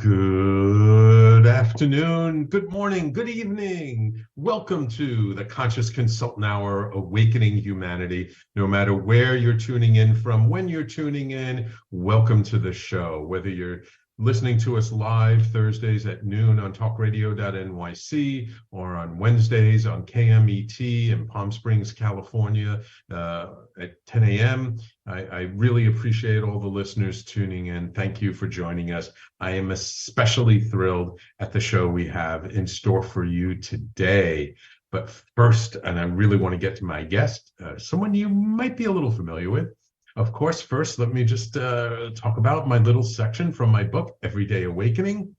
Good afternoon, good morning, good evening. Welcome to the Conscious Consultant Hour, Awakening Humanity. No matter where you're tuning in from, when you're tuning in, welcome to the show. Whether you're listening to us live Thursdays at noon on talkradio.nyc or on Wednesdays on KMET in Palm Springs, California at 10 a.m. I really appreciate all the listeners tuning in. Thank you for joining us. I am especially thrilled at the show we have in store for you today. But first, and I really want to get to my guest, someone you might be a little familiar with. Of course, first, let me just talk about my little section from my book, Everyday Awakening.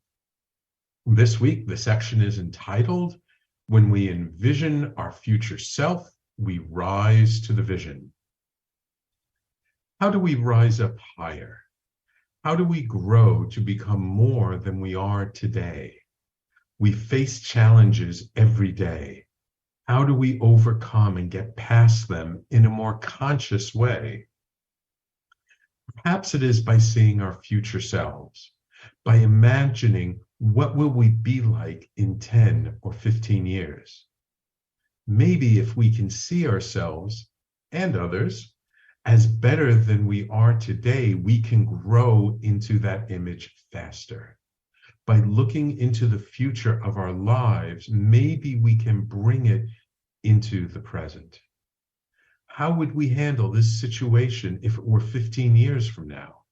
This week, the section is entitled, When We Envision Our Future Self, We Rise to the Vision. How do we rise up higher? How do we grow to become more than we are today? We face challenges every day. How do we overcome and get past them in a more conscious way? Perhaps it is by seeing our future selves, by imagining what will we be like in 10 or 15 years. Maybe if we can see ourselves and others as better than we are today, we can grow into that image faster. By looking into the future of our lives, maybe we can bring it into the present. How would we handle this situation if it were 15 years from now?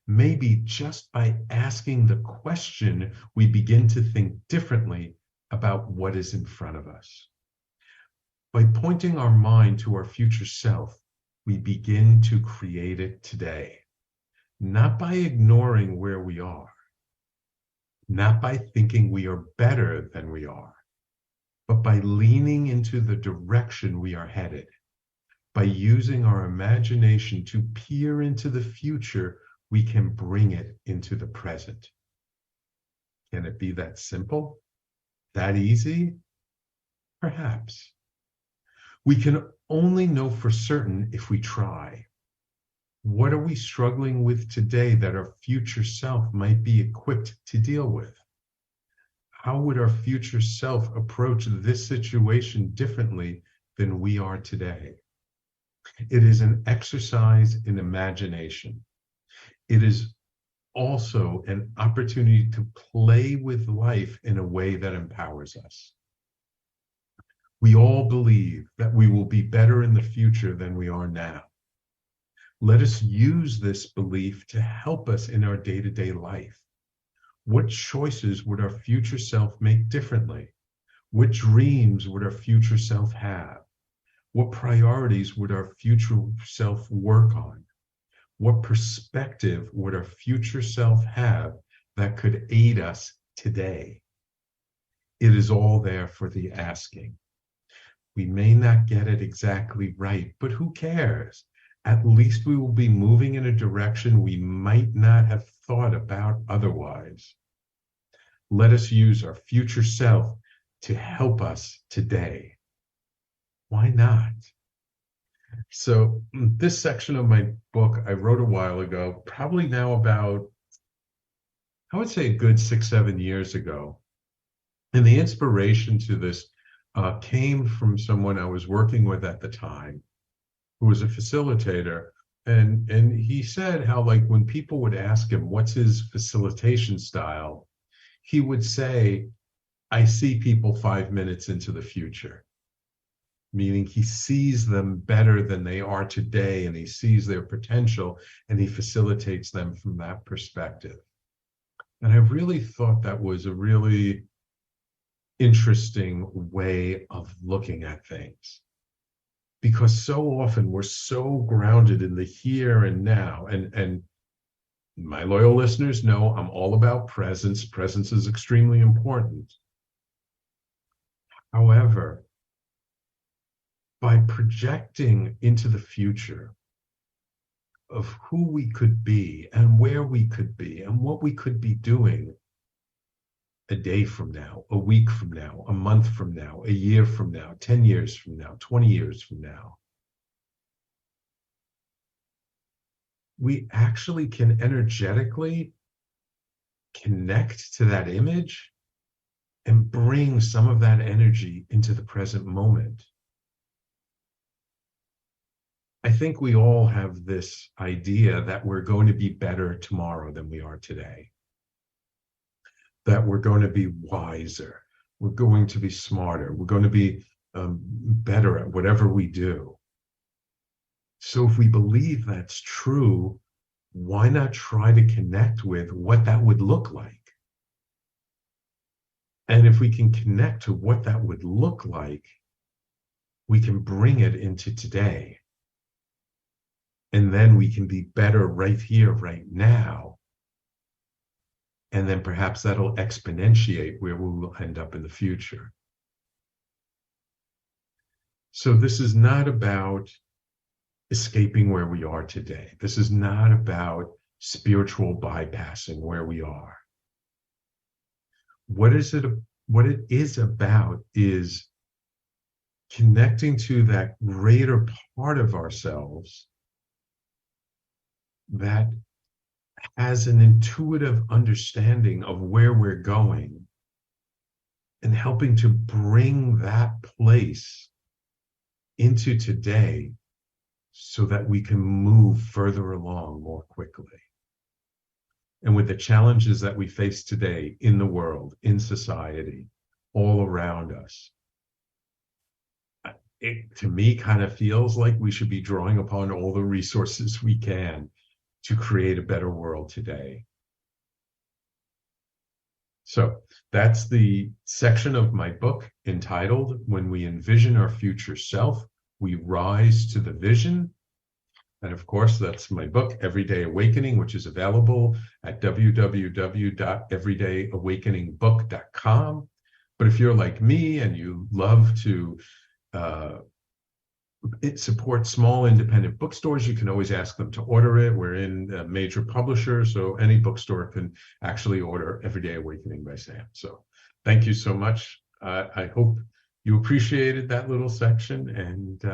Maybe just by asking the question, we begin to think differently about what is in front of us. By pointing our mind to our future self, we begin to create it today, not by ignoring where we are, not by thinking we are better than we are, but by leaning into the direction we are headed. By using our imagination to peer into the future, we can bring it into the present. Can it be that simple? That easy? Perhaps. We can only know for certain if we try. What are we struggling with today that our future self might be equipped to deal with? How would our future self approach this situation differently than we are today? It is an exercise in imagination. It is also an opportunity to play with life in a way that empowers us. We all believe that we will be better in the future than we are now. Let us use this belief to help us in our day-to-day life. What choices would our future self make differently? What dreams would our future self have? What priorities would our future self work on? What perspective would our future self have that could aid us today? It is all there for the asking. We may not get it exactly right, but who cares? At least we will be moving in a direction we might not have thought about otherwise. Let us use our future self to help us today. Why not? So this section of my book I wrote a while ago, probably now about, I would say a good 6-7 years ago. And the inspiration to this came from someone I was working with at the time, who was a facilitator. And he said how, like, when people would ask him, what's his facilitation style? He would say, I see people 5 minutes into the future. Meaning he sees them better than they are today, and he sees their potential, and he facilitates them from that perspective. And I really thought that was a really interesting way of looking at things. Because so often we're so grounded in the here and now, and my loyal listeners know I'm all about presence. Presence is extremely important. However, by projecting into the future of who we could be and where we could be and what we could be doing a day from now, a week from now, a month from now, a year from now, 10 years from now, 20 years from now, we actually can energetically connect to that image and bring some of that energy into the present moment. I think we all have this idea that we're going to be better tomorrow than we are today, that we're going to be wiser, we're going to be smarter, we're going to be better at whatever we do. So if we believe that's true, why not try to connect with what that would look like? And if we can connect to what that would look like, we can bring it into today. And then we can be better right here, right now. And then perhaps that'll exponentiate where we will end up in the future. So this is not about escaping where we are today. This is not about spiritual bypassing where we are. What it is about is connecting to that greater part of ourselves that has an intuitive understanding of where we're going and helping to bring that place into today so that we can move further along more quickly. And with the challenges that we face today in the world, in society, all around us, it to me kind of feels like we should be drawing upon all the resources we can to create a better world today. So that's the section of my book entitled, When We Envision Our Future Self, We Rise to the Vision. And of course, that's my book, Everyday Awakening, which is available at www.everydayawakeningbook.com. But if you're like me and you love to support small independent bookstores, you can always ask them to order it. We're in a major publisher, so any bookstore can actually order Everyday Awakening by Sam. So thank you so much. I hope you appreciated that little section. And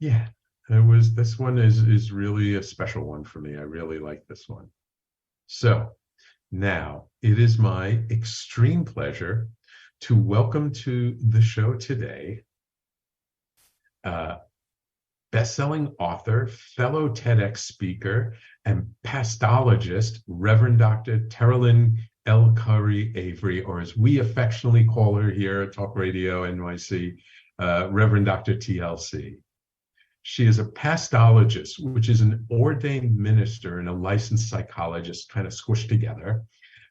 yeah, this one is really a special one for me. I really like this one. So now it is my extreme pleasure to welcome to the show today bestselling author, fellow TEDx speaker, and pastologist, Reverend Dr. Terrlyn L. Avery, or as we affectionately call her here at Talk Radio NYC, Reverend Dr. TLC. She is a pastologist, which is an ordained minister and a licensed psychologist kind of squished together.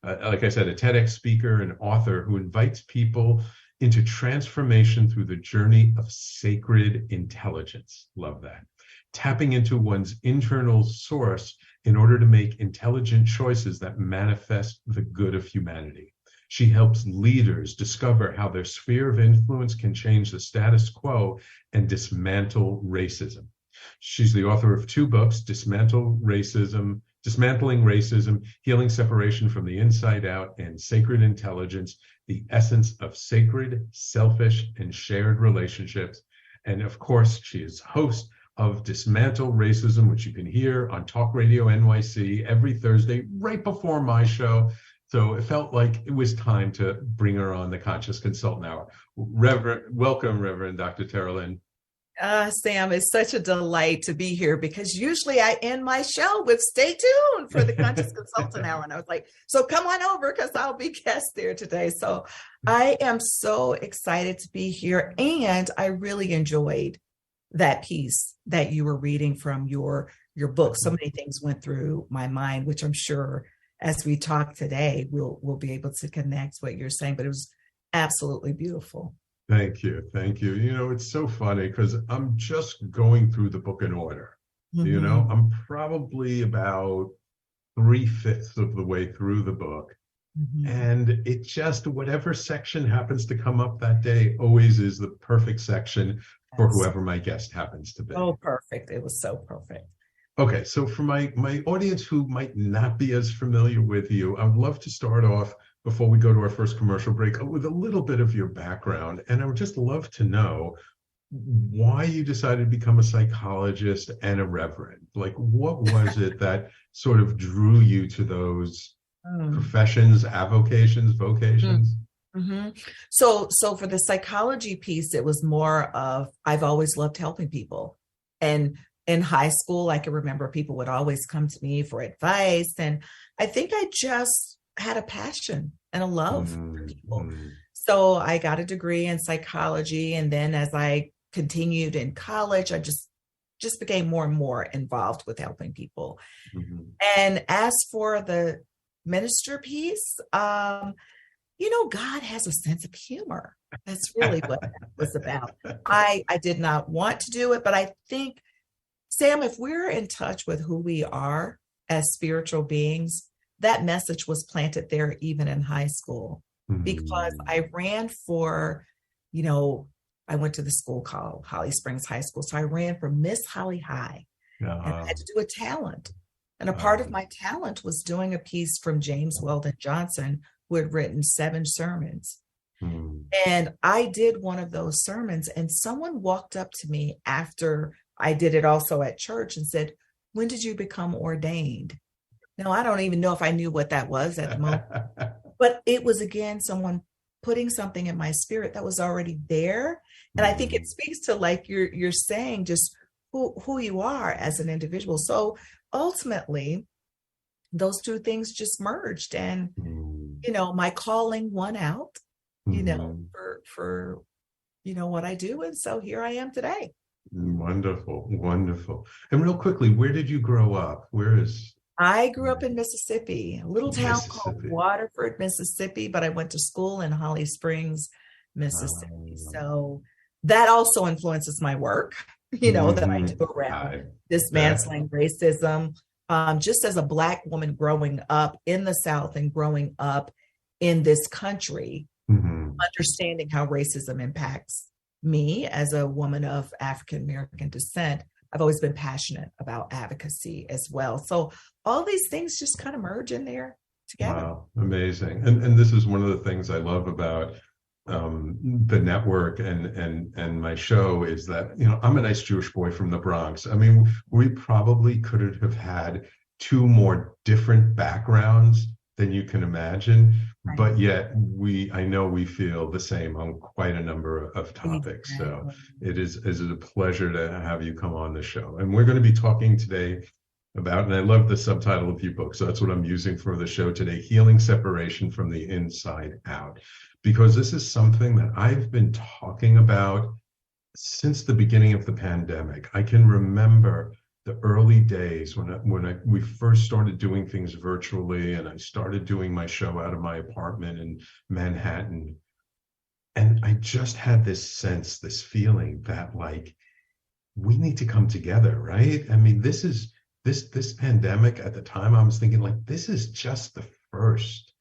Like I said, a TEDx speaker and author who invites people into transformation through the journey of sacred intelligence. Love that. Tapping into one's internal source in order to make intelligent choices that manifest the good of humanity. She helps leaders discover how their sphere of influence can change the status quo and dismantle racism. She's the author of 2 books, Dismantling Racism, Healing Separation from the Inside Out, and Sacred Intelligence, The Essence of Sacred, Selfish, and Shared Relationships. And of course, she is host of Dismantle Racism, which you can hear on Talk Radio NYC every Thursday, right before my show. So it felt like it was time to bring her on the Conscious Consultant Hour. Welcome, Reverend Dr. Terrlyn. Sam, it's such a delight to be here because usually I end my show with stay tuned for the Conscious Consultant Hour. And I was like, so come on over because I'll be guest there today. So I am so excited to be here. And I really enjoyed that piece that you were reading from your book. So many things went through my mind, which I'm sure as we talk today, we'll be able to connect what you're saying. But it was absolutely beautiful. Thank you. Thank you. You know, it's so funny because I'm just going through the book in order. Mm-hmm. You know, I'm probably about 3/5 of the way through the book. Mm-hmm. And it just, whatever section happens to come up that day always is the perfect section for whoever my guest happens to be. Oh, perfect. It was so perfect. Okay, so for my audience who might not be as familiar with you, I would love to start off before we go to our first commercial break with a little bit of your background. And I would just love to know why you decided to become a psychologist and a reverend. Like, what was it that sort of drew you to those professions, avocations, vocations? Mm-hmm. So for the psychology piece, it was more of, I've always loved helping people. And in high school, I can remember people would always come to me for advice. And I think I just had a passion and a love for people. So I got a degree in psychology. And then as I continued in college, I just became more and more involved with helping people. And as for the minister piece, God has a sense of humor. That's really what that was about. I did not want to do it, but I think, Sam, if we're in touch with who we are as spiritual beings, that message was planted there even in high school, because I ran for, I went to the school called Holly Springs High School. So I ran for Miss Holly High, and I had to do a talent. And a part of my talent was doing a piece from James Weldon Johnson, who had written 7 sermons. And I did one of those sermons, and someone walked up to me after I did it also at church and said, "When did you become ordained?" Now, I don't even know if I knew what that was at the moment, but it was, again, someone putting something in my spirit that was already there. And I think it speaks to, like you're saying, just who you are as an individual. So ultimately, those two things just merged, and my calling won out, for what I do. And so here I am today. Wonderful. And real quickly, where did you grow up? I grew up in Mississippi, a little town called Waterford, Mississippi, but I went to school in Holly Springs, Mississippi. So that also influences my work, that I do around dismantling racism. Just as a Black woman growing up in the South and growing up in this country, understanding how racism impacts me as a woman of African-American descent, I've always been passionate about advocacy as well. So all these things just kind of merge in there together. Wow, amazing. And this is one of the things I love about the network and my show is that, I'm a nice Jewish boy from the Bronx. I mean, we probably could have had 2 more different backgrounds than you can imagine, but yet I know we feel the same on quite a number of topics. Exactly. So it is a pleasure to have you come on the show. And we're going to be talking today about, and I love the subtitle of your book, so that's what I'm using for the show today, Healing Separation from the Inside Out, because this is something that I've been talking about since the beginning of the pandemic. I can remember the early days when we first started doing things virtually, and I started doing my show out of my apartment in Manhattan. And I just had this sense, this feeling that, like, we need to come together, right? I mean, this pandemic at the time, I was thinking, like, this is just the first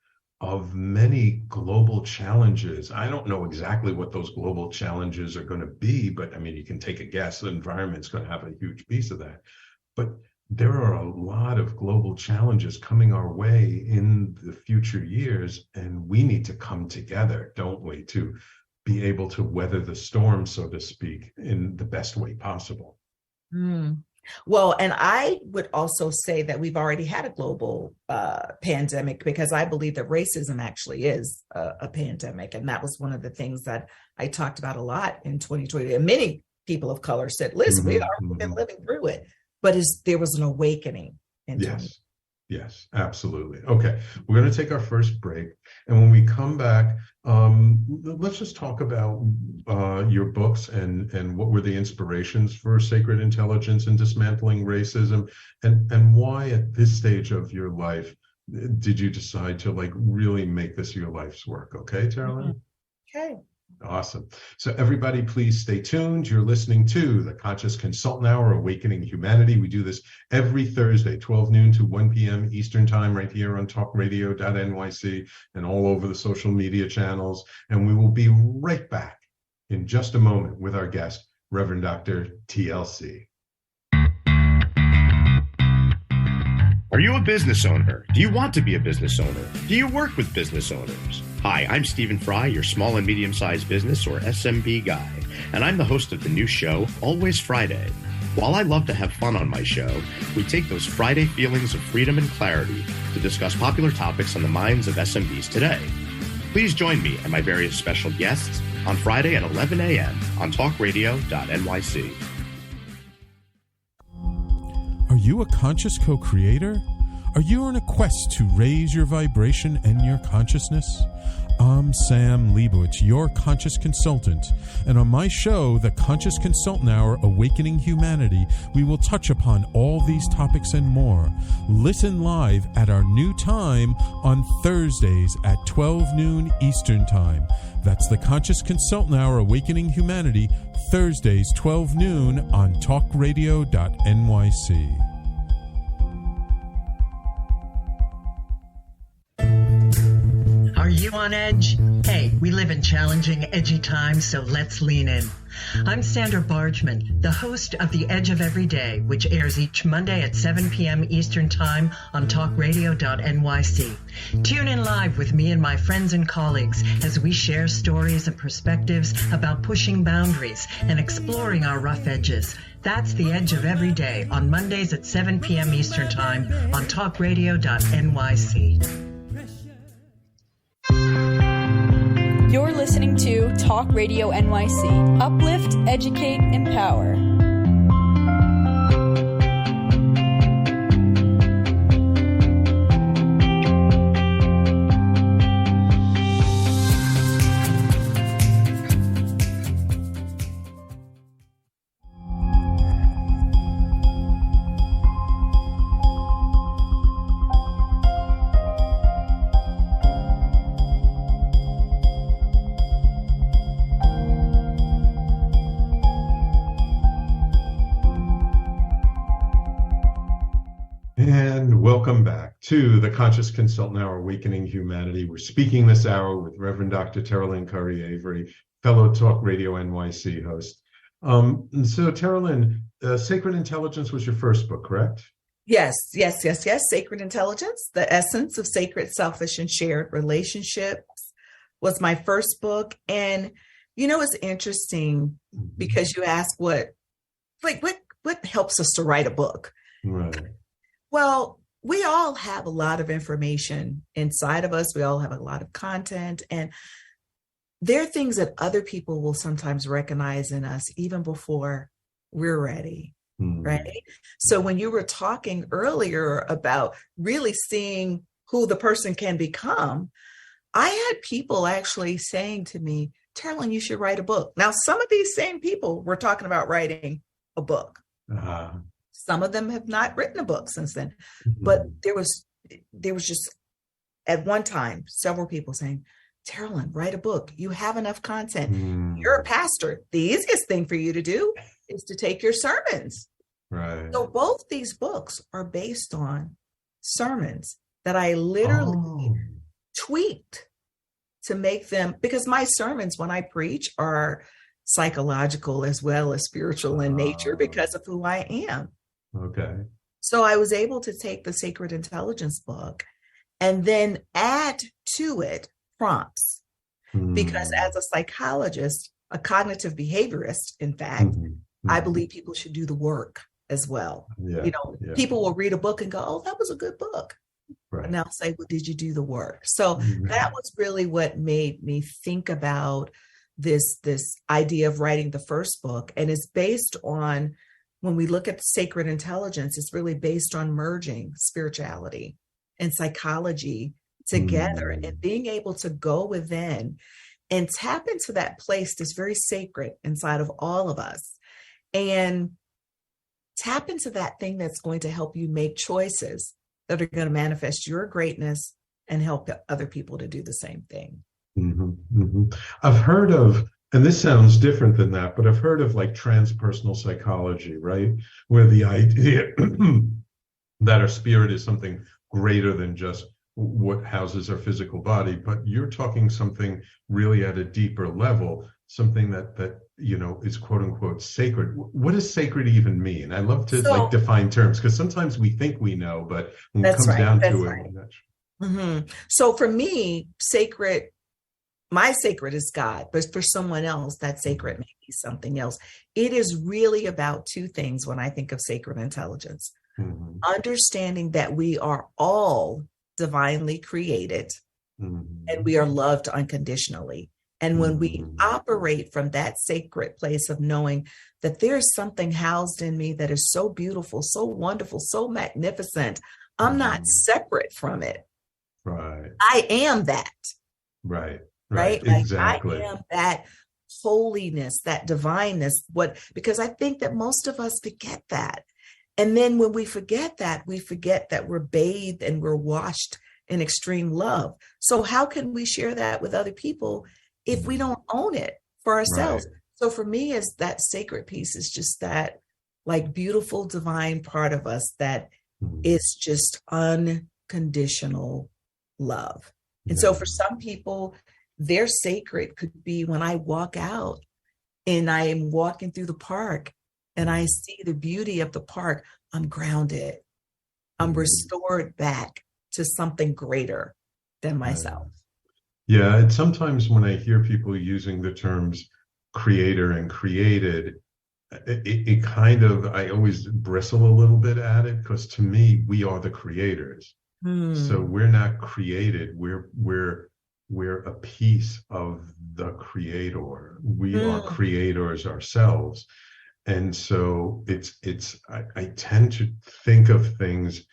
of many global challenges. I don't know exactly what those global challenges are going to be, but I mean, you can take a guess. The environment's going to have a huge piece of that. But there are a lot of global challenges coming our way in the future years, and we need to come together, don't we, to be able to weather the storm, so to speak, in the best way possible. Well, and I would also say that we've already had a global pandemic, because I believe that racism actually is a pandemic. And that was one of the things that I talked about a lot in 2020. And many people of color said, listen, we've already been living through it. But there was an awakening. Yes, absolutely. Okay, we're going to take our first break. And when we come back, let's just talk about your books and what were the inspirations for Sacred Intelligence and Dismantling Racism, and why at this stage of your life did you decide to, like, really make this your life's work? Okay, Terrlyn? Okay. Awesome. So everybody, please stay tuned. You're listening to the Conscious Consultant Hour, Awakening Humanity. We do this every Thursday, 12 noon to 1 p.m. Eastern Time, right here on talkradio.nyc and all over the social media channels. And we will be right back in just a moment with our guest, Reverend Dr. TLC. Are you a business owner? Do you want to be a business owner? Do you work with business owners? Hi, I'm Stephen Fry, your small and medium-sized business, or SMB guy, and I'm the host of the new show, Always Friday. While I love to have fun on my show, we take those Friday feelings of freedom and clarity to discuss popular topics on the minds of SMBs today. Please join me and my various special guests on Friday at 11 a.m. on talkradio.nyc. Are you a conscious co-creator? Are you on a quest to raise your vibration and your consciousness? I'm Sam Leibowitz, your conscious consultant, and on my show, The Conscious Consultant Hour, Awakening Humanity, we will touch upon all these topics and more. Listen live at our new time on Thursdays at 12 noon Eastern Time. That's The Conscious Consultant Hour, Awakening Humanity, Thursdays, 12 noon on talkradio.nyc. Are you on edge? Hey, we live in challenging, edgy times, so let's lean in. I'm Sandra Bargman, the host of The Edge of Every Day, which airs each Monday at 7 p.m. Eastern Time on talkradio.nyc. Tune in live with me and my friends and colleagues as we share stories and perspectives about pushing boundaries and exploring our rough edges. That's The Edge of Every Day on Mondays at 7 p.m. Eastern Time on talkradio.nyc. You're listening to Talk Radio NYC. Uplift, educate, empower. Welcome back to the Conscious Consultant Hour, Awakening Humanity. We're speaking this hour with Reverend Dr. Terrlyn Avery, fellow Talk Radio NYC host. So Terrlyn, Sacred Intelligence was your first book, correct? Yes. Sacred Intelligence, The Essence of Sacred, Selfish, and Shared Relationships was my first book. And, you know, it's interesting because you ask what helps us to write a book? Right. Well, we all have a lot of information inside of us. We all have a lot of content, and there are things that other people will sometimes recognize in us even before we're ready, right? So when you were talking earlier about really seeing who the person can become, I had people actually saying to me, Terrlyn, you should write a book. Now, some of these same people were talking about writing a book. Some of them have not written a book since then, but there was just at one time several people saying, Terrlyn, write a book. You have enough content. You're a pastor. The easiest thing for you to do is to take your sermons. Right. So both these books are based on sermons that I literally tweaked to make them, because my sermons when I preach are psychological as well as spiritual in nature because of who I am. Okay. So I was able to take the Sacred Intelligence book and then add to it prompts, because as a psychologist, a cognitive behaviorist, in fact, I believe people should do the work as well. People will read a book and go, oh, that was a good book. Right. And I'll say, well, did you do the work? So that was really what made me think about this idea of writing the first book. And it's based on, when we look at Sacred Intelligence, it's really based on merging spirituality and psychology together and being able to go within and tap into that place that's very sacred inside of all of us and tap into that thing that's going to help you make choices that are going to manifest your greatness and help other people to do the same thing. I've heard of, and this sounds different than that, but I've heard of like transpersonal psychology, right? Where the idea that our spirit is something greater than just what houses our physical body, but you're talking something really at a deeper level, something that is quote unquote sacred. What does sacred even mean? I love to define terms, because sometimes we think we know, but when it comes down to it. So for me, sacred my sacred is God, but for someone else, that sacred may be something else. It is really about two things when I think of sacred intelligence. Mm-hmm. Understanding that we are all divinely created, Mm-hmm. and we are loved unconditionally. And when we Mm-hmm. operate from that sacred place of knowing that there's something housed in me that is so beautiful, so wonderful, so magnificent, I'm not separate from it. Right. I am that. Right. Right? Exactly. Like I am that holiness, that divineness. Because I think that most of us forget that. And then when we forget that we're bathed and we're washed in extreme love. So how can we share that with other people if we don't own it for ourselves? Right. So for me, is that sacred piece is just that like beautiful divine part of us that is just unconditional love. And so for some people, their sacred could be when I walk out and I am walking through the park and I see the beauty of the park, I'm grounded. I'm restored back to something greater than myself. Yeah. And sometimes when I hear people using the terms creator and created, it kind of, I always bristle a little bit at it, because to me, we are the creators. So we're not created. We're a piece of the creator. We are creators ourselves. And so I tend to think of things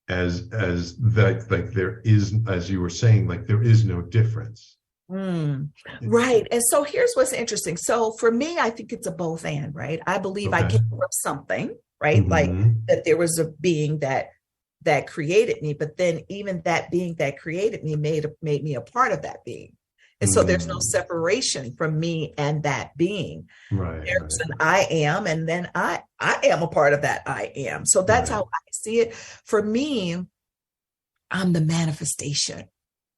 as that, like there is, as you were saying, like there is no difference. Right. And so here's what's interesting. So for me, I think it's a both and, right? I believe I came from something, right? Like that there was a being that created me, but then even that being that created me made me a part of that being. And so there's no separation from me and that being. Right. There's an I am, and then I am a part of that I am. So that's how I see it. For me, I'm the manifestation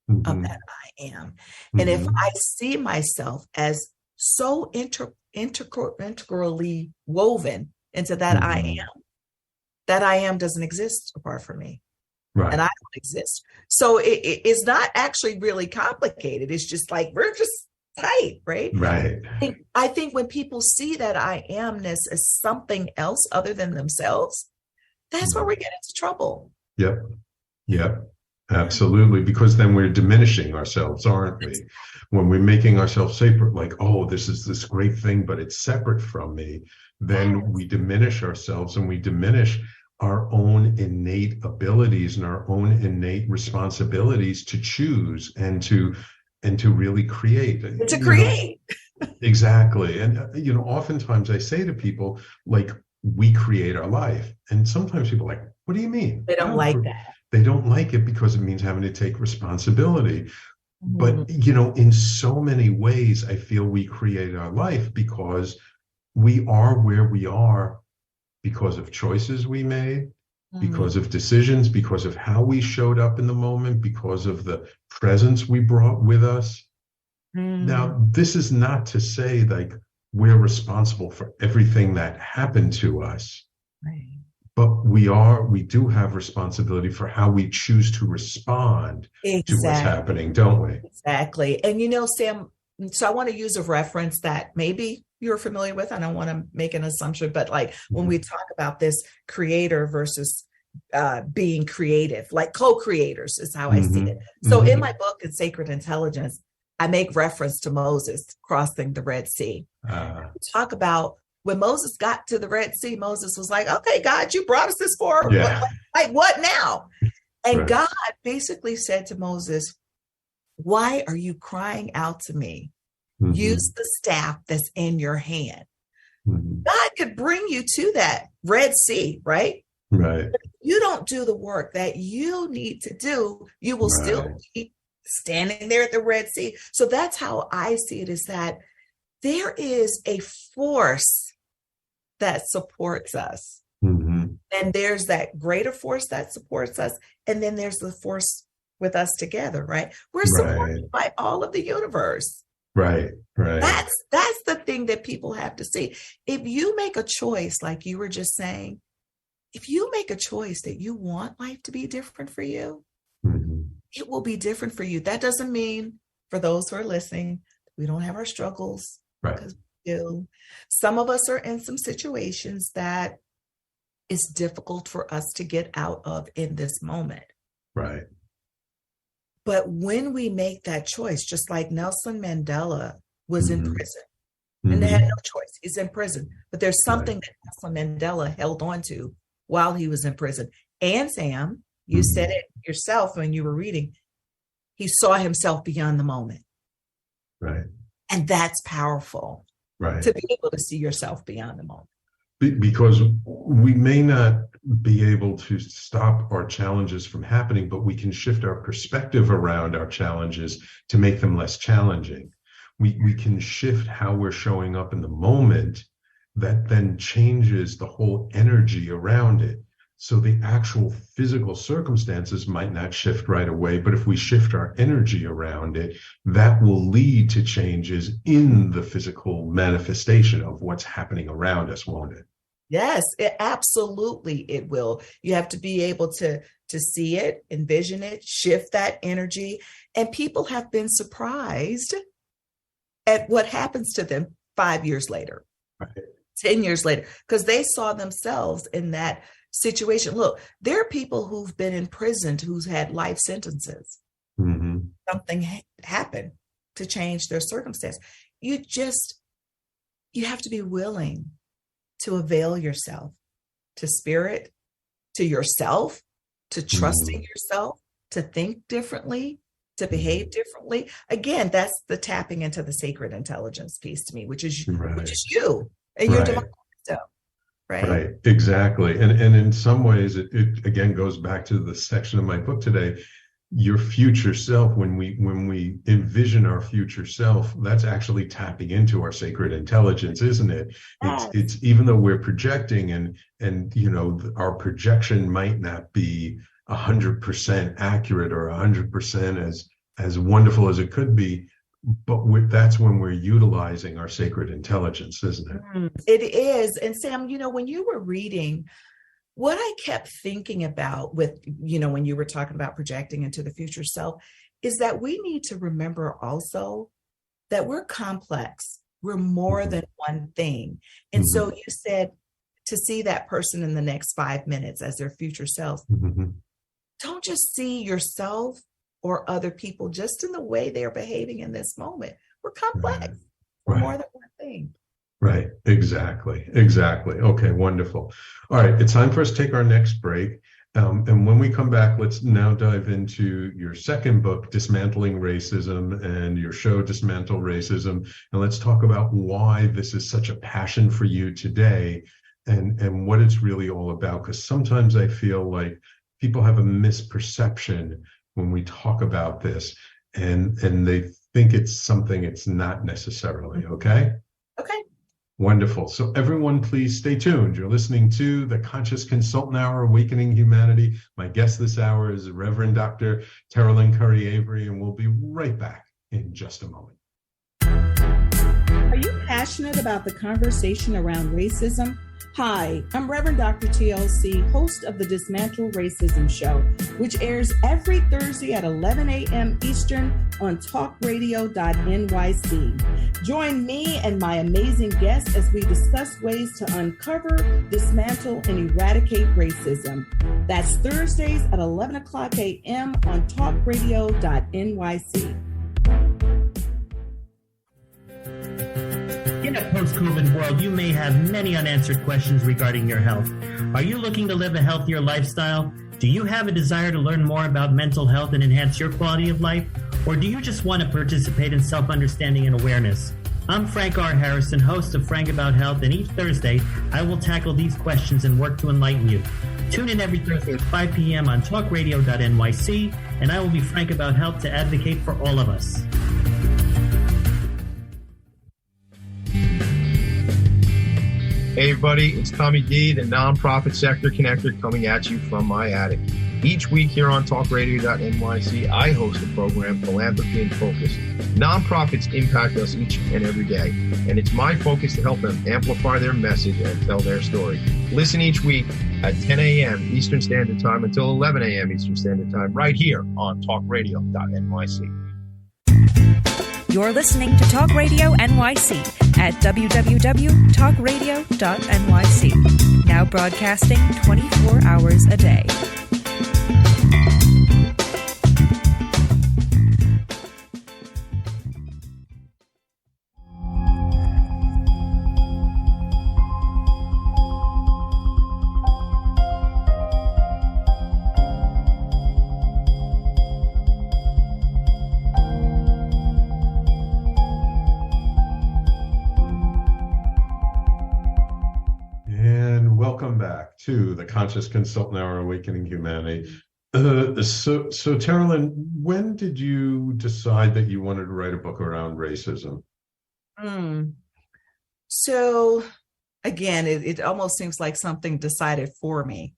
of that I am. And if I see myself as so integrally woven into that I am doesn't exist apart from me. Right. And I don't exist. So it's not actually really complicated. It's just like, we're just tight, right? Right. I think when people see that I amness as something else other than themselves, that's where we get into trouble. Yep. Absolutely. Because then we're diminishing ourselves, aren't we? When we're making ourselves separate, like, oh, this is this great thing, but it's separate from me, then we diminish ourselves and we diminish our own innate abilities and our own innate responsibilities to choose and to really create. To create. Exactly. And, oftentimes I say to people, like, we create our life. And sometimes people are like, what do you mean? They don't like that. They don't like it because it means having to take responsibility. But, in so many ways, I feel we create our life because we are where we are because of choices we made, because of decisions, because of how we showed up in the moment, because of the presence we brought with us. Now, this is not to say like we're responsible for everything that happened to us, but we do have responsibility for how we choose to respond to what's happening, don't we? Exactly. And Sam, so I want to use a reference that maybe you're familiar with. I don't want to make an assumption, but like when we talk about this creator versus being creative, like co-creators is how I see it. So in my book, in Sacred Intelligence, I make reference to Moses crossing the Red Sea. Talk about when Moses got to the Red Sea, Moses was like, okay, God, you brought us this far. What now? And God basically said to Moses, why are you crying out to me? Use the staff that's in your hand. God could bring you to that Red Sea, right? Right. But if you don't do the work that you need to do, you will still be standing there at the Red Sea. So that's how I see it, is that there is a force that supports us. And there's that greater force that supports us. And then there's the force with us together, right? We're supported by all of the universe. Right. That's the thing that people have to see. If you make a choice, like you were just saying, if you make a choice that you want life to be different for you, it will be different for you. That doesn't mean for those who are listening, we don't have our struggles. Right. Because we do. Some of us are in some situations that is difficult for us to get out of in this moment. Right. But when we make that choice, just like Nelson Mandela was in prison, and they had no choice. He's in prison. But there's something that Nelson Mandela held on to while he was in prison. And Sam, you said it yourself when you were reading, he saw himself beyond the moment. Right. And that's powerful. Right. To be able to see yourself beyond the moment. Because we may not be able to stop our challenges from happening, but we can shift our perspective around our challenges to make them less challenging. We can shift how we're showing up in the moment that then changes the whole energy around it. So the actual physical circumstances might not shift right away, but if we shift our energy around it, that will lead to changes in the physical manifestation of what's happening around us, won't it? Yes, absolutely it will. You have to be able to see it, envision it, shift that energy. And people have been surprised at what happens to them 5 years later, 10 years later, because they saw themselves in that situation. Look, there are people who've been imprisoned who's had life sentences. Something happened to change their circumstance. You have to be willing to avail yourself to spirit, to yourself, to trust in yourself, to think differently, to behave differently. Again, that's the tapping into the sacred intelligence piece to me, which is you and your divine wisdom. Right. Exactly. And in some ways, it again goes back to the section of my book today. Your future self, when we envision our future self, that's actually tapping into our sacred intelligence, isn't it? It's even though we're projecting and you know, our projection might not be 100% accurate or 100% as wonderful as it could be, but that's when we're utilizing our sacred intelligence, isn't it? It is. And Sam, you know, when you were reading, what I kept thinking about with, you know, when you were talking about projecting into the future self, is that we need to remember also that we're complex. We're more than one thing. And so you said to see that person in the next 5 minutes as their future self, don't just see yourself or other people just in the way they're behaving in this moment. We're complex. We're more than one thing. Right. Exactly. Okay, wonderful. All right. It's time for us to take our next break. And when we come back, let's now dive into your second book, Dismantling Racism, and your show, Dismantle Racism. And let's talk about why this is such a passion for you today and what it's really all about. Because sometimes I feel like people have a misperception when we talk about this and they think it's something it's not necessarily. Okay? Okay. Wonderful. So everyone, please stay tuned. You're listening to the Conscious Consultant Hour, Awakening Humanity. My guest this hour is Reverend Dr. Terrlyn Avery, and we'll be right back in just a moment. Are you passionate about the conversation around racism? Hi, I'm Reverend Dr. TLC, host of the Dismantle Racism Show, which airs every Thursday at 11 a.m. Eastern on talkradio.nyc. Join me and my amazing guests as we discuss ways to uncover, dismantle, and eradicate racism. That's Thursdays at 11 o'clock a.m. on talkradio.nyc. In a post-COVID world, you may have many unanswered questions regarding your health. Are you looking to live a healthier lifestyle? Do you have a desire to learn more about mental health and enhance your quality of life? Or do you just want to participate in self-understanding and awareness? I'm Frank R. Harrison, host of Frank About Health, and each Thursday, I will tackle these questions and work to enlighten you. Tune in every Thursday at 5 p.m. on talkradio.nyc, and I will be frank about health to advocate for all of us. Hey everybody, it's Tommy D, the nonprofit sector connector, coming at you from my attic. Each week here on talkradio.nyc, I host the program Philanthropy in Focus. Nonprofits impact us each and every day, and it's my focus to help them amplify their message and tell their story. Listen each week at 10 a.m. Eastern Standard Time until 11 a.m. Eastern Standard Time, right here on talkradio.nyc. You're listening to Talk Radio NYC at www.talkradio.nyc. Now broadcasting 24 hours a day. Welcome back to the Conscious Consultant Hour, Awakening Humanity. So Terrlyn, when did you decide that you wanted to write a book around racism? So again, it almost seems like something decided for me.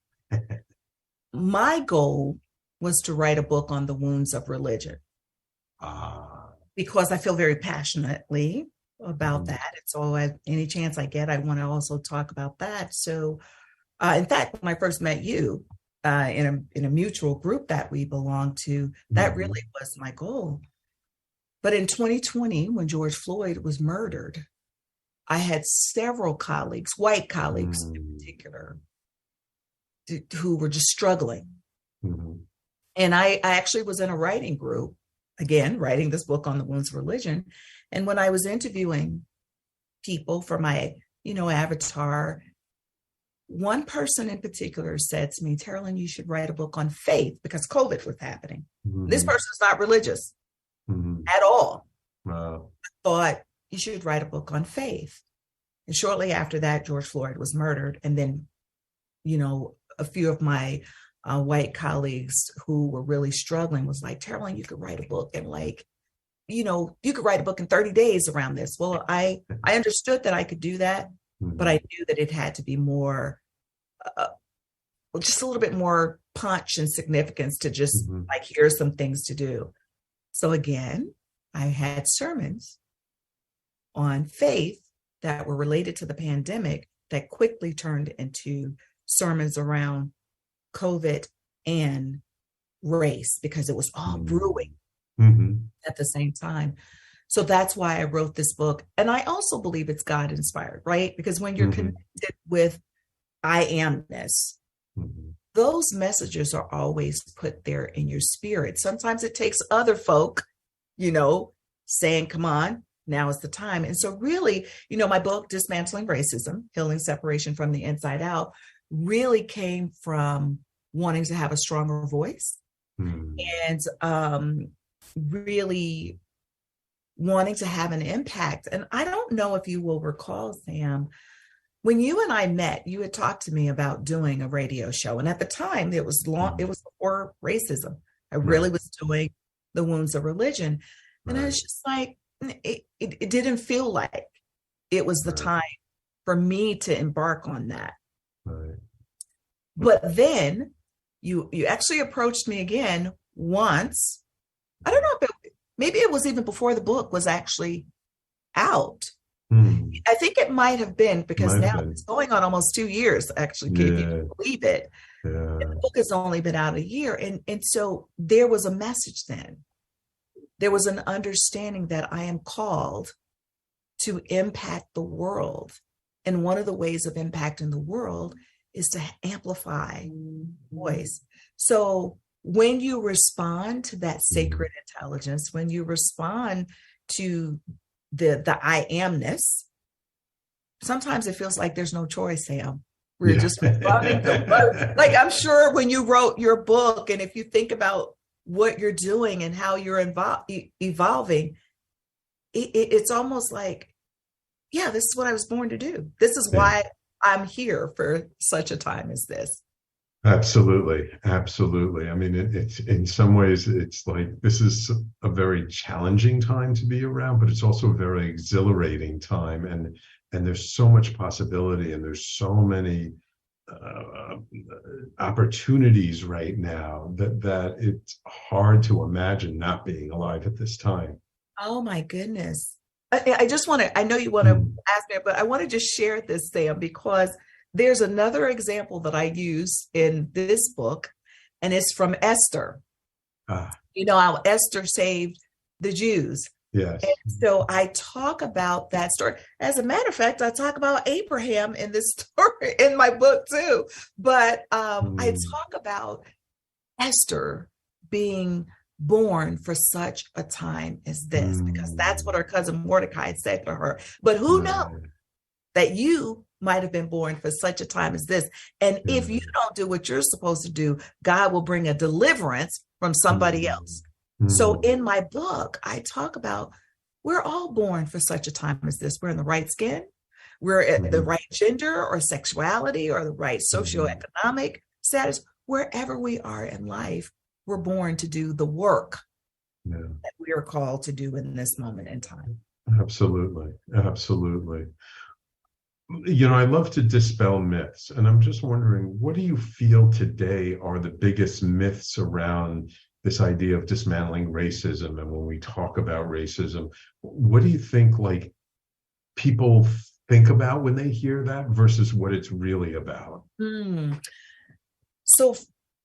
My goal was to write a book on the wounds of religion because I feel very passionately about that. And so any chance I get, I want to also talk about that. So in fact, when I first met you in a mutual group that we belong to, that really was my goal. But in 2020, when George Floyd was murdered, I had several colleagues, white colleagues in particular, who were just struggling. And I actually was in a writing group, again, writing this book on the wounds of religion. And when I was interviewing people for my, avatar, one person in particular said to me, Terrlyn, you should write a book on faith because COVID was happening. This person's not religious at all. I thought you should write a book on faith. And shortly after that, George Floyd was murdered. And then, a few of my white colleagues who were really struggling was like, Terrlyn, you could write a book in you could write a book in 30 days around this. Well, I understood that I could do that, but I knew that it had to be more, just a little bit more punch and significance to just here's some things to do. So again, I had sermons on faith that were related to the pandemic that quickly turned into sermons around COVID and race because it was all brewing at the same time. So that's why I wrote this book. And I also believe it's God inspired, right? Because when you're connected with I amness, those messages are always put there in your spirit. Sometimes it takes other folk, saying, come on, now is the time. And so really, my book, Dismantling Racism, Healing Separation from the Inside Out, really came from wanting to have a stronger voice and really wanting to have an impact. And I don't know if you will recall, Sam, when you and I met, you had talked to me about doing a radio show. And at the time, it was before racism. I really was doing the wounds of religion. And I was just like, it didn't feel like it was the time for me to embark on that. But then you actually approached me again once. I don't know if maybe it was even before the book was actually out. I think it might have been because it's going on almost 2 years, actually, if you can believe it. And the book has only been out a year. And so there was a message then. There was an understanding that I am called to impact the world. And one of the ways of impacting the world is to amplify voice. So when you respond to that sacred intelligence, when you respond to the I amness, sometimes it feels like there's no choice, Sam. We're just responding to like I'm sure when you wrote your book, and if you think about what you're doing and how you're evolving, it's almost like, yeah, this is what I was born to do. This is why I'm here for such a time as this. Absolutely. I mean, it's in some ways, it's like this is a very challenging time to be around, but it's also a very exhilarating time. And there's so much possibility, and there's so many opportunities right now that it's hard to imagine not being alive at this time. Oh my goodness. I just want to, I know you want to ask me, but I want to just share this, Sam, because there's another example that I use in this book, and it's from Esther. You know how Esther saved the Jews. Yes. And so I talk about that story. As a matter of fact, I talk about Abraham in this story in my book too. But I talk about Esther being born for such a time as this, because that's what her cousin Mordecai said to her. But who knows that you might have been born for such a time as this. And if you don't do what you're supposed to do, God will bring a deliverance from somebody else. So in my book, I talk about we're all born for such a time as this. We're in the right skin. We're at the right gender or sexuality or the right socioeconomic status. Wherever we are in life, we're born to do the work that we are called to do in this moment in time. Absolutely. Absolutely. You know, I love to dispel myths, and I'm just wondering, what do you feel today are the biggest myths around this idea of dismantling racism? And when we talk about racism, what do you think, like, people think about when they hear that versus what it's really about? So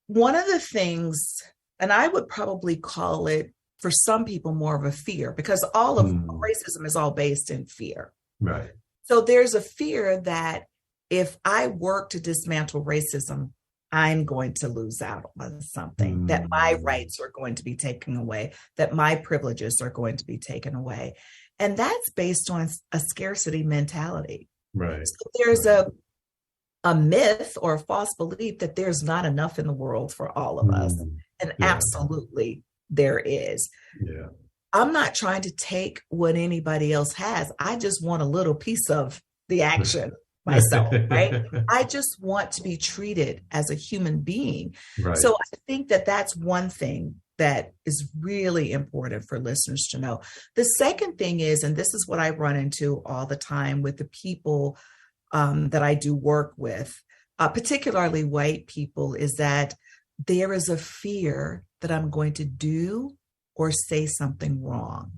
one of the things, and I would probably call it for some people more of a fear, because all of racism is all based in fear. Right. So there's a fear that if I work to dismantle racism, I'm going to lose out on something, that my rights are going to be taken away, that my privileges are going to be taken away. And that's based on a scarcity mentality. Right. So there's a myth or a false belief that there's not enough in the world for all of us. And absolutely there is. Yeah. I'm not trying to take what anybody else has. I just want a little piece of the action myself, right? I just want to be treated as a human being. Right. So I think that that's one thing that is really important for listeners to know. The second thing is, and this is what I run into all the time with the people that I do work with, particularly white people, is that there is a fear that I'm going to do or say something wrong.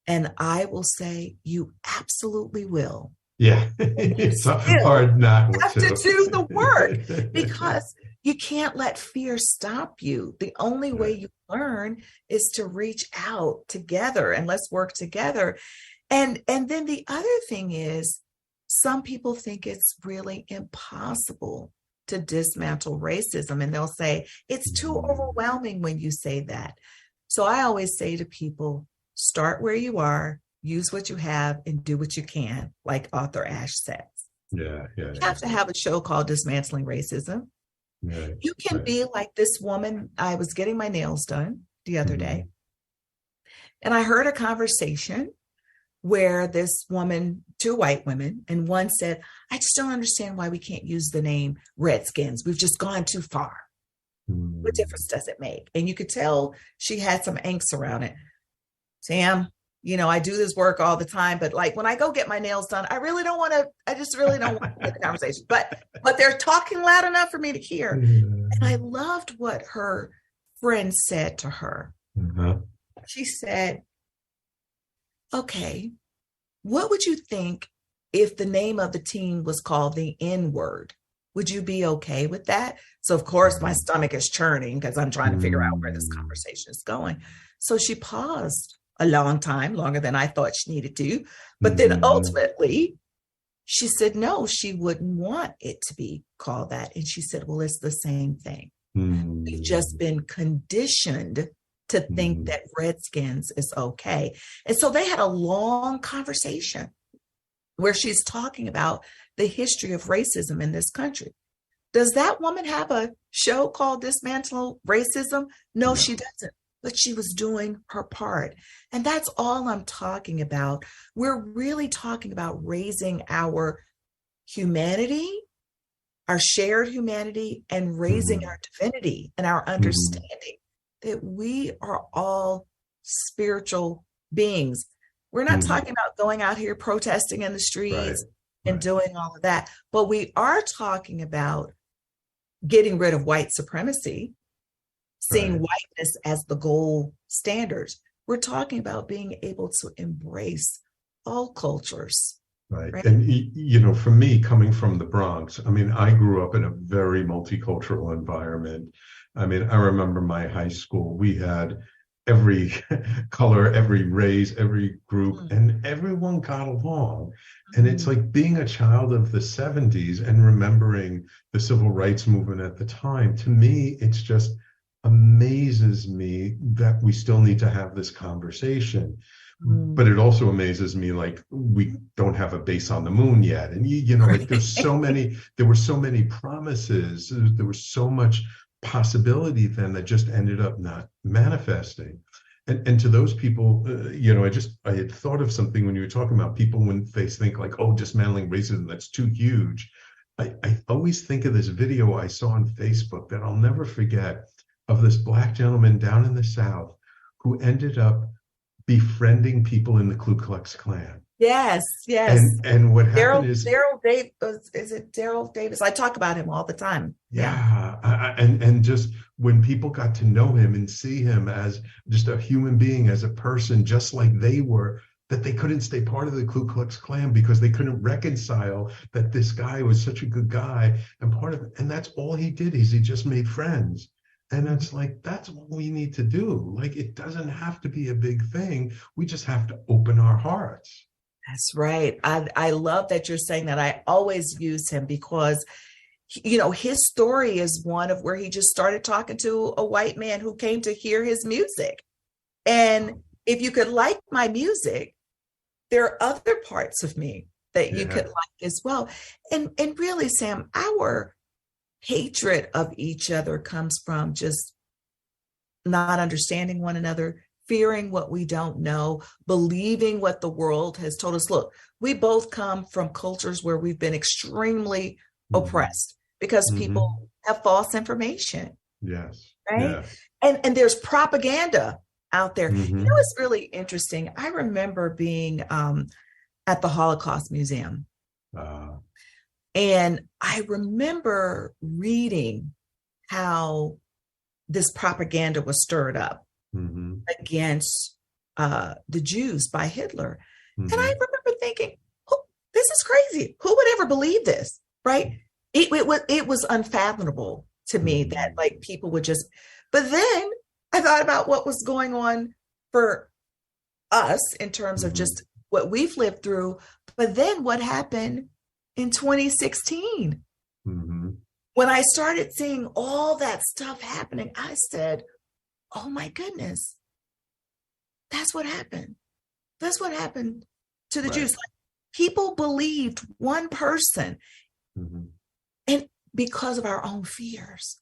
And I will say, you absolutely will. Yeah, it's hard not to. Have to do the work, because you can't let fear stop you. The only way you learn is to reach out together, and let's work together. And then the other thing is, some people think it's really impossible to dismantle racism, and they'll say it's too overwhelming when you say that. So I always say to people, start where you are, use what you have, and do what you can, like author Ash says. You have to have a show called Dismantling Racism. You can be like this woman. I was getting my nails done the other day, and I heard a conversation where this woman, two white women, and one said, I just don't understand why we can't use the name Redskins. We've just gone too far. What difference does it make? And you could tell she had some angst around it. Sam, you know, I do this work all the time, but like when I go get my nails done, I just really don't want to get the conversation, but they're talking loud enough for me to hear. And I loved what her friend said to her. She said, okay, what would you think if the name of the team was called the N-word? Would you be okay with that? So of course my stomach is churning because I'm trying to figure out where this conversation is going. So she paused a long time, longer than I thought she needed to. But then ultimately she said, no, she wouldn't want it to be called that. And she said, well, it's the same thing. We've just been conditioned to think that Redskins is okay. And so they had a long conversation where she's talking about the history of racism in this country. Does that woman have a show called Dismantle Racism? No, she doesn't. But she was doing her part. And that's all I'm talking about. We're really talking about raising our humanity, our shared humanity, and raising our divinity and our understanding that we are all spiritual beings. We're not talking about going out here protesting in the streets and doing all of that, but we are talking about getting rid of white supremacy, seeing whiteness as the gold standards. We're talking about being able to embrace all cultures. Right. And, you know, for me, coming from the Bronx, I mean, I grew up in a very multicultural environment. I mean, I remember my high school, we had every color, every race, every group, and everyone got along. And it's like being a child of the 70s and remembering the civil rights movement at the time. To me, it's just amazes me that we still need to have this conversation. But it also amazes me, like, we don't have a base on the moon yet. And, you know, like, there were so many promises. There was so much possibility then that just ended up not manifesting. And to those people, you know, I had thought of something when you were talking about people when they think like, oh, dismantling racism, that's too huge. I always think of this video I saw on Facebook that I'll never forget, of this Black gentleman down in the South who ended up befriending people in the Ku Klux Klan. Yes. And what happened is Daryl Davis. Is it Daryl Davis? I talk about him all the time. Yeah. And just when people got to know him and see him as just a human being, as a person, just like they were, that they couldn't stay part of the Ku Klux Klan because they couldn't reconcile that this guy was such a good guy and part of it. And that's all he did, is he just made friends. And it's like, that's what we need to do. Like, it doesn't have to be a big thing. We just have to open our hearts. That's right. I love that you're saying that. I always use him because, you know, his story is one of where he just started talking to a white man who came to hear his music. And if you could like my music, there are other parts of me that you could like as well. And really, Sam, our hatred of each other comes from just not understanding one another, fearing what we don't know, believing what the world has told us. Look, we both come from cultures where we've been extremely oppressed because people have false information. Yes. Right. Yes. And there's propaganda out there. You know, it's really interesting. I remember being at the Holocaust Museum. And I remember reading how this propaganda was stirred up against the Jews by Hitler. And I remember thinking, oh, this is crazy. Who would ever believe this? Right. It was unfathomable to me that like people would just, but then I thought about what was going on for us in terms of just what we've lived through. But then what happened in 2016, when I started seeing all that stuff happening, I said, oh my goodness, that's what happened. That's what happened to the Jews. Like, people believed one person, and because of our own fears.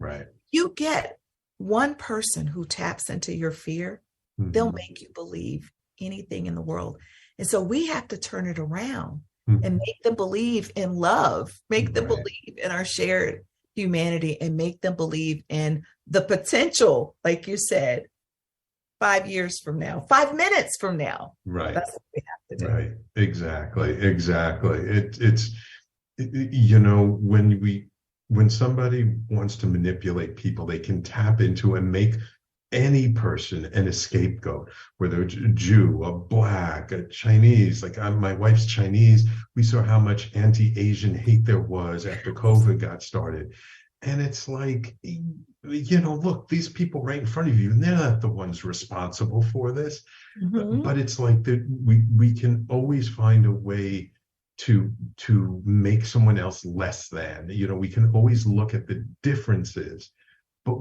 Right. You get one person who taps into your fear, they'll make you believe anything in the world. And so we have to turn it around and make them believe in love, make them believe in our shared humanity, and make them believe in the potential, like you said, 5 years from now, 5 minutes from now. Right. That's what we have to do. Right. Exactly. It's you know, when somebody wants to manipulate people, they can tap into and make any person an scapegoat, whether it's a Jew, a Black, a Chinese. Like, my wife's Chinese. We saw how much anti-Asian hate there was after COVID got started. And it's like, you know, look, these people right in front of you, they're not the ones responsible for this. But it's like that we can always find a way to make someone else less than. You know, we can always look at the differences, but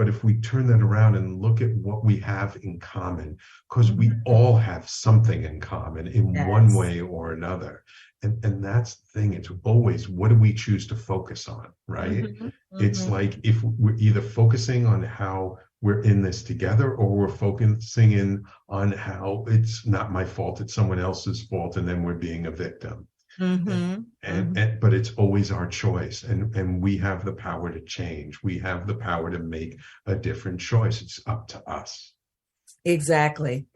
if we turn that around and look at what we have in common, because we all have something in common in one way or another. And that's the thing. It's always, what do we choose to focus on, right? It's like, if we're either focusing on how we're in this together, or we're focusing in on how it's not my fault, it's someone else's fault, and then we're being a victim. But it's always our choice, and we have the power to change. We have the power to make a different choice. It's up to us. Exactly.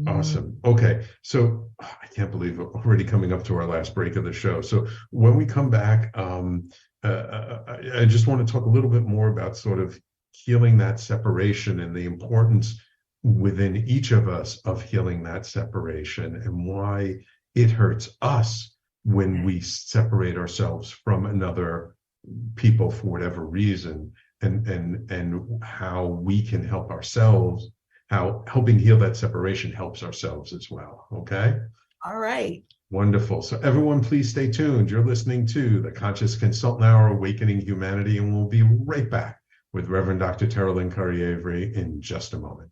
Awesome. Okay. So I can't believe we're already coming up to our last break of the show. So when we come back, I just want to talk a little bit more about sort of healing that separation and the importance within each of us of healing that separation, and why it hurts us when we separate ourselves from another people for whatever reason. and how we can help ourselves, how helping heal that separation helps ourselves as well. Okay. All right. Wonderful. So everyone, please stay tuned. You're listening to the Conscious Consultant Hour, Awakening Humanity, and we'll be right back with Reverend Dr. Terrlyn Avery in just a moment.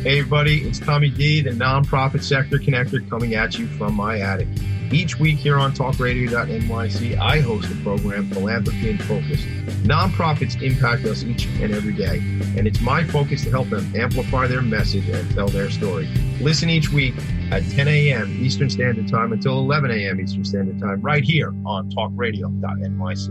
Hey everybody, it's Tommy D, the nonprofit sector connector, coming at you from my attic. Each week here on talkradio.nyc, I host a program, Philanthropy in Focus. Nonprofits impact us each and every day, and it's my focus to help them amplify their message and tell their story. Listen each week at 10 a.m. Eastern Standard Time until 11 a.m. Eastern Standard Time, right here on talkradio.nyc.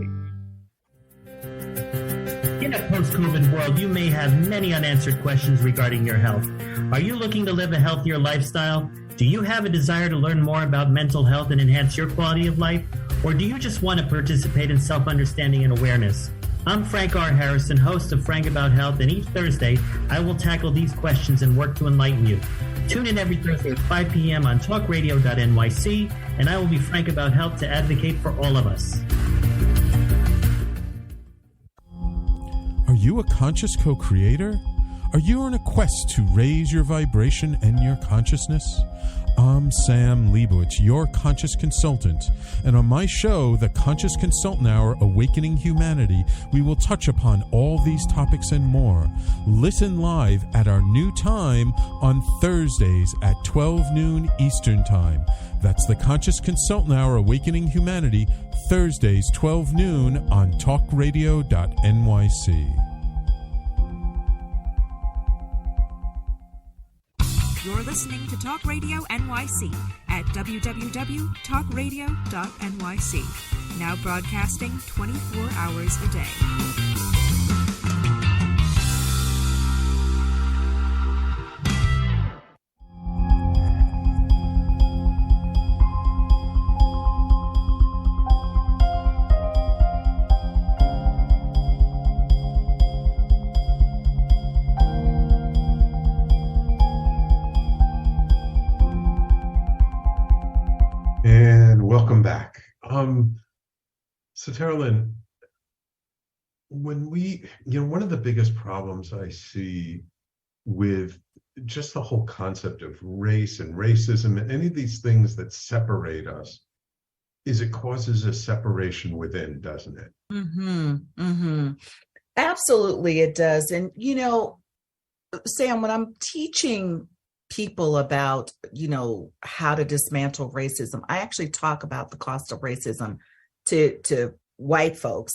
In a post-COVID world, you may have many unanswered questions regarding your health. Are you looking to live a healthier lifestyle? Do you have a desire to learn more about mental health and enhance your quality of life? Or do you just want to participate in self-understanding and awareness? I'm Frank R. Harrison, host of Frank About Health, and each Thursday, I will tackle these questions and work to enlighten you. Tune in every Thursday at 5 p.m. on talkradio.nyc, and I will be frank about health to advocate for all of us. Are you a conscious co-creator? Are you on a quest to raise your vibration and your consciousness? I'm Sam Leibowitz, your conscious consultant, and on my show, The Conscious Consultant Hour, Awakening Humanity, we will touch upon all these topics and more. Listen live at our new time on Thursdays at 12 noon Eastern Time. That's The Conscious Consultant Hour, Awakening Humanity, Thursdays 12 noon on talkradio.nyc. You're listening to Talk Radio NYC at www.talkradio.nyc. Now broadcasting 24 hours a day. Welcome back. So Terrlyn, when one of the biggest problems I see with just the whole concept of race and racism and any of these things that separate us is it causes a separation within, doesn't it? Mm-hmm. Mm-hmm. Absolutely, it does. And, Sam, when I'm teaching people about, how to dismantle racism, I actually talk about the cost of racism to white folks,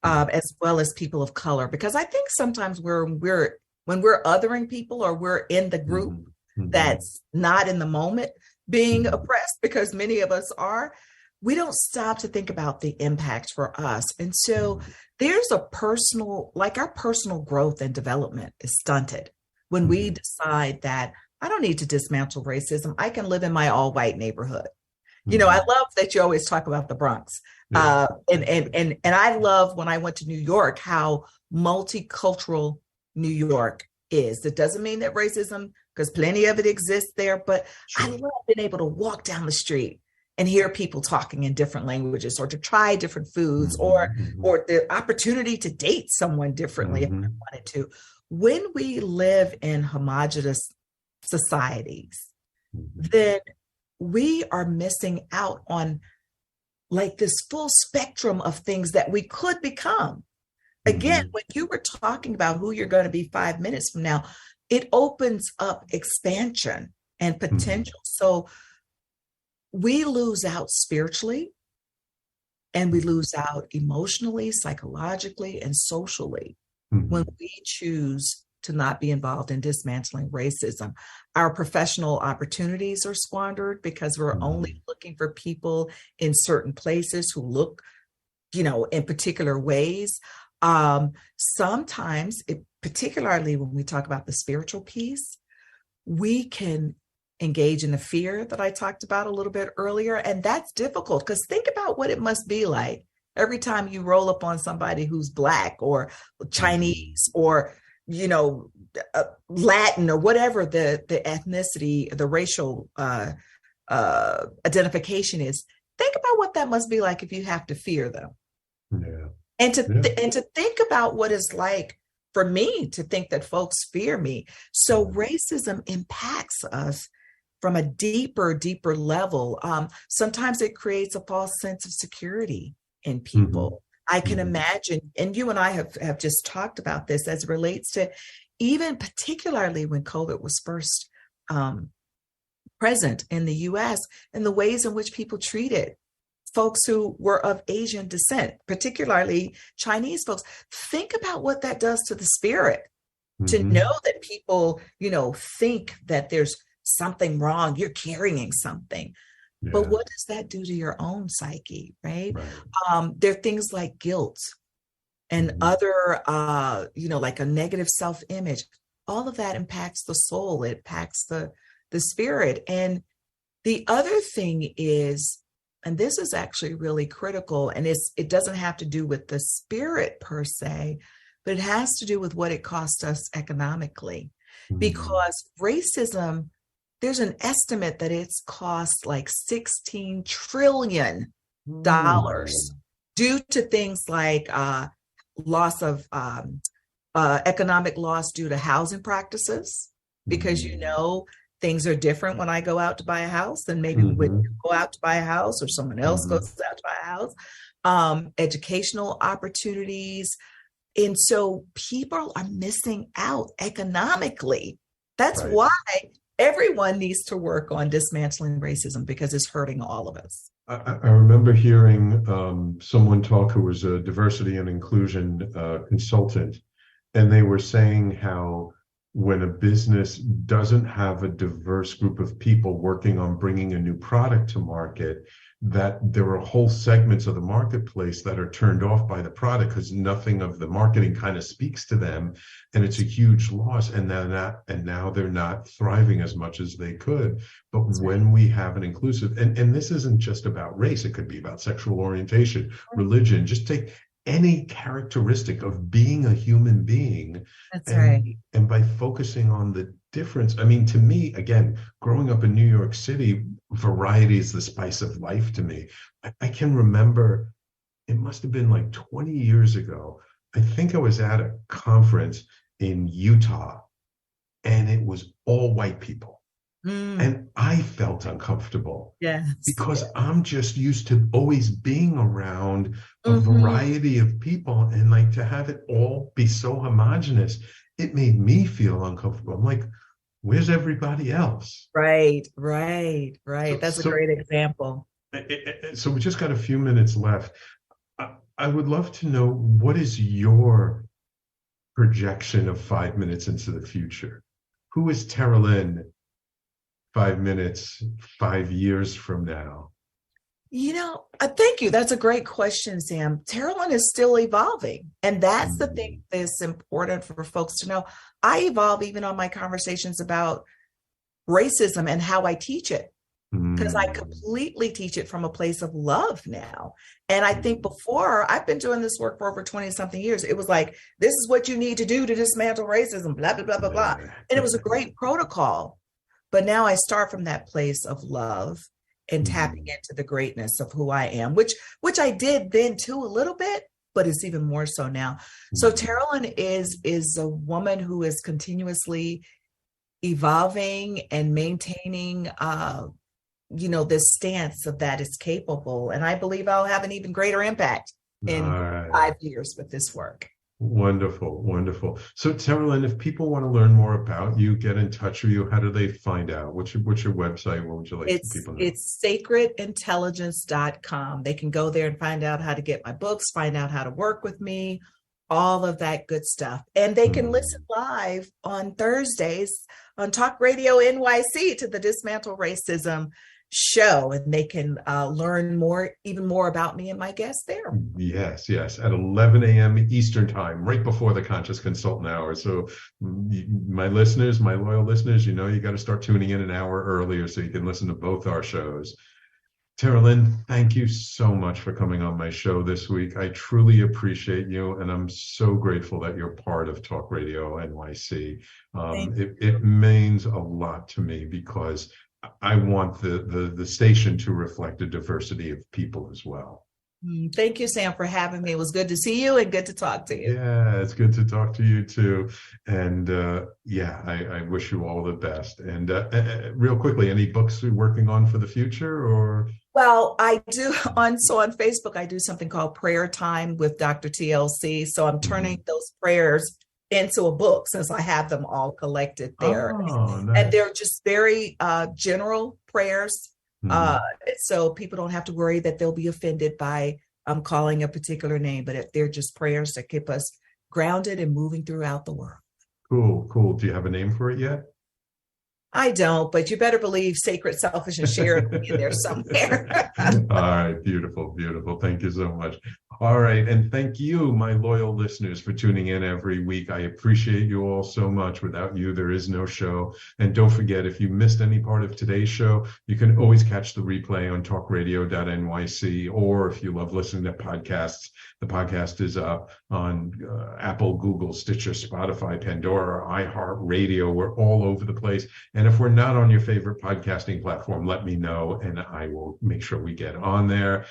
as well as people of color, because I think sometimes when we're othering people or we're in the group that's not in the moment being oppressed, because many of us are, we don't stop to think about the impact for us. And so there's our personal growth and development is stunted when we decide that I don't need to dismantle racism. I can live in my all-white neighborhood. I love that you always talk about the Bronx. Yeah. And I love when I went to New York, how multicultural New York is. It doesn't mean that racism, because plenty of it exists there, but sure. I love being able to walk down the street and hear people talking in different languages, or to try different foods, or the opportunity to date someone differently if I wanted to. When we live in homogenous societies, then we are missing out on this full spectrum of things that we could become. Again, when you were talking about who you're going to be 5 minutes from now, it opens up expansion and potential. So we lose out spiritually, and we lose out emotionally, psychologically, and socially when we choose to not be involved in dismantling racism. Our professional opportunities are squandered because we're only looking for people in certain places who look, in particular ways. Sometimes, particularly when we talk about the spiritual piece, we can engage in the fear that I talked about a little bit earlier. And that's difficult, because think about what it must be like every time you roll up on somebody who's Black or Chinese or Latin or whatever the ethnicity, the racial identification is. Think about what that must be like if you have to fear them. Yeah. And to think about what it's like for me to think that folks fear me. So racism impacts us from a deeper level. Sometimes it creates a false sense of security in people. I can imagine, and you and I have just talked about this as it relates to even particularly when COVID was first present in the US, and the ways in which people treated folks who were of Asian descent, particularly Chinese folks. Think about what that does to the spirit, to know that people, think that there's something wrong, you're carrying something. Yeah. But what does that do to your own psyche, right? There are things like guilt and other, like a negative self-image. All of that impacts the soul, it impacts the spirit. And the other thing is, and this is actually really critical, and it doesn't have to do with the spirit per se, but it has to do with what it costs us economically. Because racism, there's an estimate that it's cost like $16 trillion due to things like loss of economic loss due to housing practices, because things are different when I go out to buy a house than maybe when you go out to buy a house or someone else goes out to buy a house. Educational opportunities. And so people are missing out economically. That's why everyone needs to work on dismantling racism, because it's hurting all of us. I remember hearing someone talk who was a diversity and inclusion consultant, and they were saying how when a business doesn't have a diverse group of people working on bringing a new product to market, that there are whole segments of the marketplace that are turned off by the product because nothing of the marketing kind of speaks to them, and it's a huge loss. And now they're not thriving as much as they could. But when we have an inclusive, and this isn't just about race, it could be about sexual orientation, religion, just take any characteristic of being a human being. That's right. And by focusing on the difference, I mean, to me, again, growing up in New York City, variety is the spice of life to me. I can remember, it must have been like 20 years ago. I think I was at a conference in Utah, and it was all white people. And I felt uncomfortable because I'm just used to always being around a variety of people, and like to have it all be so homogenous, it made me feel uncomfortable. I'm like, where's everybody else? Right. That's a great example. So we just got a few minutes left. I would love to know, what is your projection of 5 minutes into the future? Who is Terrlyn 5 minutes, 5 years from now? Thank you. That's a great question, Sam. Terrlyn is still evolving. And that's the thing that's important for folks to know. I evolve even on my conversations about racism and how I teach it, because I completely teach it from a place of love now. And I think before, I've been doing this work for over 20 something years. It was like, this is what you need to do to dismantle racism, blah, blah, blah, blah, blah. And it was a great protocol. But now I start from that place of love and tapping into the greatness of who I am, which I did then too a little bit, but it's even more so now. So Terrlyn is a woman who is continuously evolving and maintaining, this stance of that is capable. And I believe I'll have an even greater impact in 5 years with this work. Wonderful. So Terrlyn, if people want to learn more about you, get in touch with you, how do they find out? What's your website? What would you like people to know? It's sacredintelligence.com. They can go there and find out how to get my books, find out how to work with me, all of that good stuff. And they can listen live on Thursdays on Talk Radio NYC to the Dismantle Racism show, and they can learn even more about me and my guests there. Yes, at 11 a.m. Eastern time, right before the Conscious Consultant Hour. So my loyal listeners, you got to start tuning in an hour earlier so you can listen to both our shows. Terrlyn, thank you so much for coming on my show this week. I truly appreciate you, and I'm so grateful that you're part of Talk Radio NYC. It means a lot to me, because I want the station to reflect a diversity of people as well. Thank you, Sam, for having me. It was good to see you and good to talk to you. Yeah, it's good to talk to you too. And I wish you all the best. And real quickly, any books you're working on for the future, or? Well, I do on Facebook, I do something called Prayer Time with Dr. TLC. So I'm turning those prayers into a book since I have them all collected there. Oh, nice. And they're just very general prayers. So people don't have to worry that they'll be offended by calling a particular name, but if they're just prayers that keep us grounded and moving throughout the world. Cool. Do you have a name for it yet? I don't, but you better believe Sacred, Selfish, and Shared will be in there somewhere. All right. Beautiful. Thank you so much. All right. And thank you, my loyal listeners, for tuning in every week. I appreciate you all so much. Without you, there is no show. And don't forget, if you missed any part of today's show, you can always catch the replay on talkradio.nyc. Or if you love listening to podcasts, the podcast is up on Apple, Google, Stitcher, Spotify, Pandora, iHeartRadio. We're all over the place. And if we're not on your favorite podcasting platform, let me know, and I will make sure we get on there.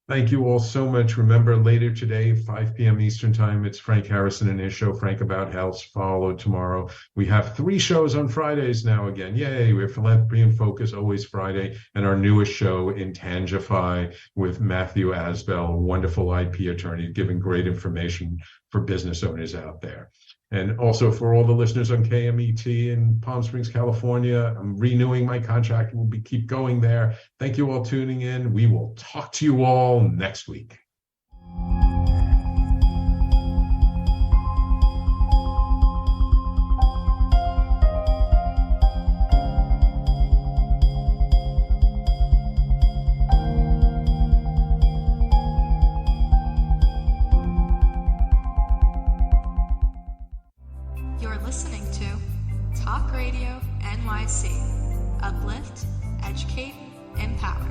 Thank you all so much. Remember, later today, 5 p.m. Eastern Time, it's Frank Harrison and his show, Frank About Health, followed tomorrow. We have 3 shows on Fridays now again. Yay, we have Philanthropy in Focus, always Friday, and our newest show, Intangify, with Matthew Asbell, a wonderful IP attorney, giving great information for business owners out there. And also for all the listeners on KMET in Palm Springs, California, I'm renewing my contract. We'll keep going there. Thank you all tuning in. We will talk to you all next week. Uplift, educate, empower.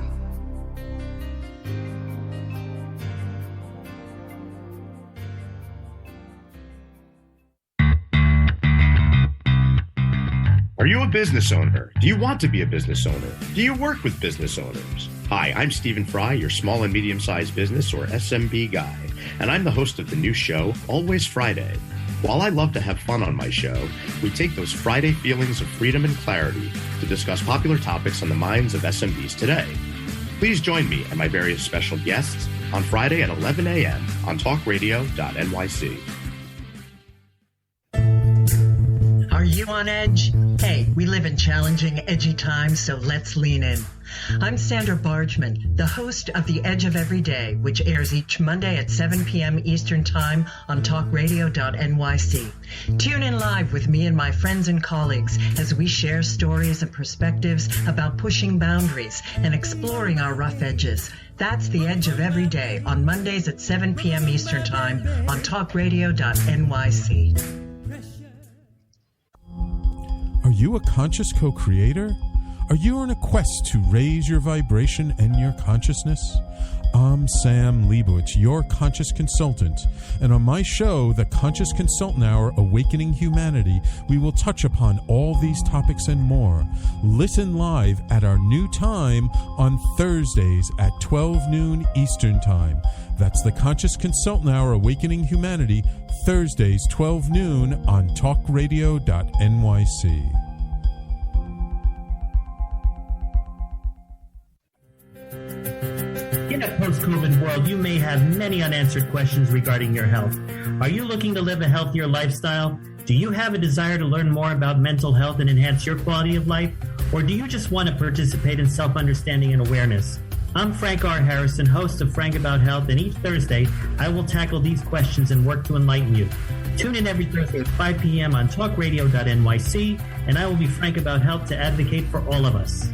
Are you a business owner? Do you want to be a business owner? Do you work with business owners? Hi, I'm Stephen Fry, your small and medium-sized business, or SMB guy, and I'm the host of the new show, Always Friday. While I love to have fun on my show, we take those Friday feelings of freedom and clarity to discuss popular topics on the minds of SMBs today. Please join me and my various special guests on Friday at 11 a.m. on talkradio.nyc. Are you on edge? Hey, we live in challenging, edgy times, so let's lean in. I'm Sandra Bargeman, the host of The Edge of Every Day, which airs each Monday at 7 p.m. Eastern Time on talkradio.nyc. Tune in live with me and my friends and colleagues as we share stories and perspectives about pushing boundaries and exploring our rough edges. That's The Edge of Every Day on Mondays at 7 p.m. Eastern Time on talkradio.nyc. Are you a conscious co-creator? Are you on a quest to raise your vibration and your consciousness? I'm Sam Leibowitz, your conscious consultant, and on my show, The Conscious Consultant Hour, Awakening Humanity, we will touch upon all these topics and more. Listen live at our new time on Thursdays at 12 noon Eastern Time. That's The Conscious Consultant Hour, Awakening Humanity, Thursdays, 12 noon on talkradio.nyc. In a post-COVID world, you may have many unanswered questions regarding your health. Are you looking to live a healthier lifestyle? Do you have a desire to learn more about mental health and enhance your quality of life? Or do you just want to participate in self-understanding and awareness? I'm Frank R. Harrison, host of Frank About Health, and each Thursday, I will tackle these questions and work to enlighten you. Tune in every Thursday at 5 p.m. on talkradio.nyc, and I will be Frank About Health to advocate for all of us.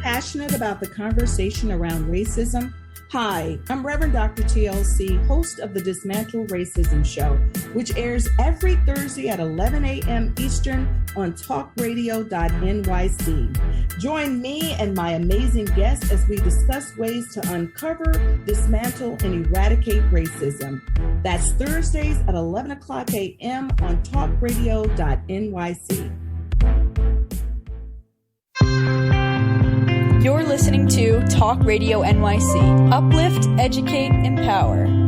Passionate about the conversation around racism? Hi, I'm Reverend Dr. TLC, host of the Dismantle Racism Show, which airs every Thursday at 11 a.m. Eastern on talkradio.nyc. Join me and my amazing guests as we discuss ways to uncover, dismantle, and eradicate racism. That's Thursdays at 11 o'clock a.m. on talkradio.nyc. You're listening listening to Talk Radio NYC. Uplift, educate, empower.